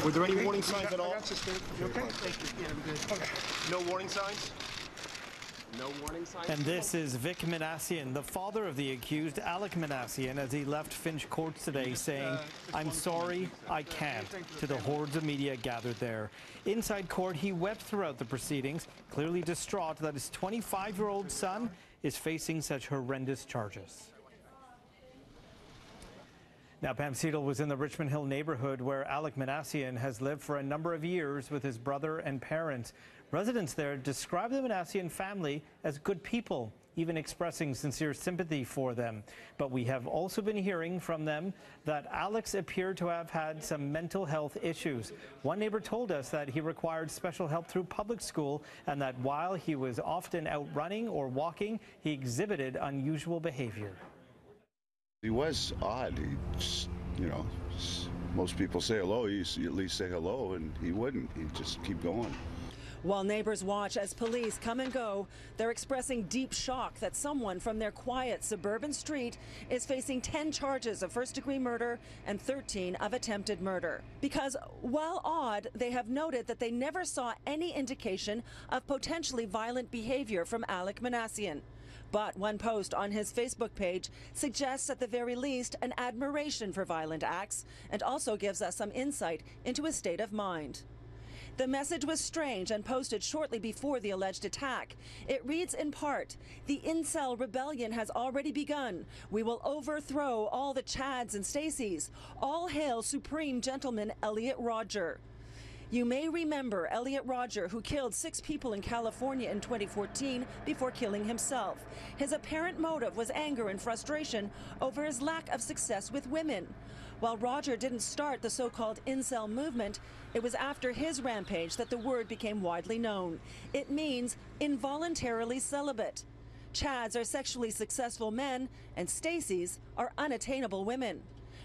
Were there any warning signs at all? You okay? Thank you. Yeah, I'm good. Okay. No warning signs? No warning signs? And this is Alek Minassian, the father of the accused, Alek Minassian, as he left Finch courts today saying, "I'm sorry, I can't," to the hordes of media gathered there. Inside court, he wept throughout the proceedings, clearly distraught that his 25-year-old son is facing such horrendous charges. Now, Pam Seidel was in the Richmond Hill neighborhood where Alek Minassian has lived for a number of years with his brother and parents. Residents there describe the Minassian family as good people, even expressing sincere sympathy for them. But we have also been hearing from them that Alex appeared to have had some mental health issues. One neighbor told us that he required special help through public school and that while he was often out running or walking, he exhibited unusual behavior. He was odd. He just, most people say hello, you at least say hello, and he wouldn't. He'd just keep going. While neighbors watch as police come and go, they're expressing deep shock that someone from their quiet suburban street is facing 10 charges of first-degree murder and 13 of attempted murder. Because, while odd, they have noted that they never saw any indication of potentially violent behavior from Alek Minassian. But one post on his Facebook page suggests at the very least an admiration for violent acts and also gives us some insight into his state of mind. The message was strange and posted shortly before the alleged attack. It reads in part, "The incel rebellion has already begun. We will overthrow all the Chads and Stacys. All hail Supreme Gentleman Elliot Rodger." You may remember Elliot Rodger, who killed 6 people in California in 2014 before killing himself. His apparent motive was anger and frustration over his lack of success with women. While Rodger didn't start the so-called incel movement, it was after his rampage that the word became widely known. It means involuntarily celibate. Chads are sexually successful men, and Stacys are unattainable women.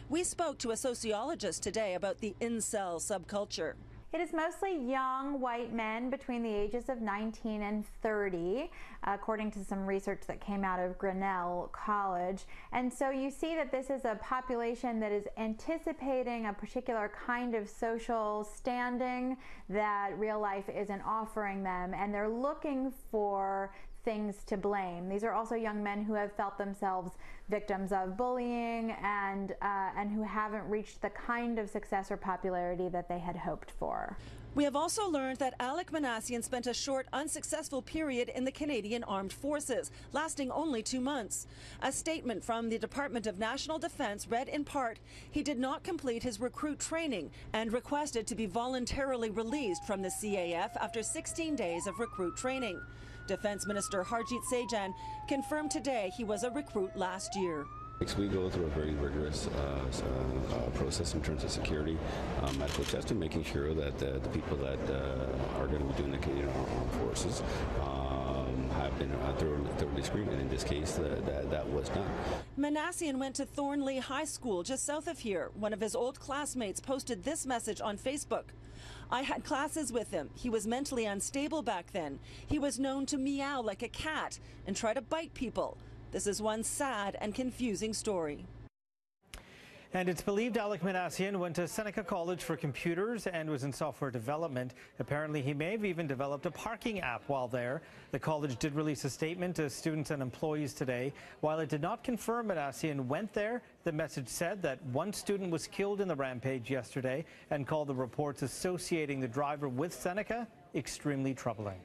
We spoke to a sociologist today about the incel subculture. It is mostly young white men between the ages of 19 and 30, according to some research that came out of Grinnell College. And so you see that this is a population that is anticipating a particular kind of social standing that real life isn't offering them, and they're looking for things to blame. These are also young men who have felt themselves victims of bullying and who haven't reached the kind of success or popularity that they had hoped for. We have also learned that Alek Minassian spent a short, unsuccessful period in the Canadian Armed Forces, lasting only 2 months. A statement from the Department of National Defence read in part, he did not complete his recruit training and requested to be voluntarily released from the CAF after 16 days of recruit training. Defense Minister Harjit Sajjan confirmed today he was a recruit last year. We go through a very rigorous process in terms of security, medical testing, making sure that the people that are going to be doing the Canadian Armed Forces have been thoroughly screened, and in this case, that was done. Minassian went to Thornley High School just south of here. One of his old classmates posted this message on Facebook. "I had classes with him. He was mentally unstable back then. He was known to meow like a cat and try to bite people. This is one sad and confusing story." And it's believed Alek Minassian went to Seneca College for computers and was in software development. Apparently, he may have even developed a parking app while there. The college did release a statement to students and employees today. While it did not confirm Minassian went there, the message said that one student was killed in the rampage yesterday and called the reports associating the driver with Seneca extremely troubling.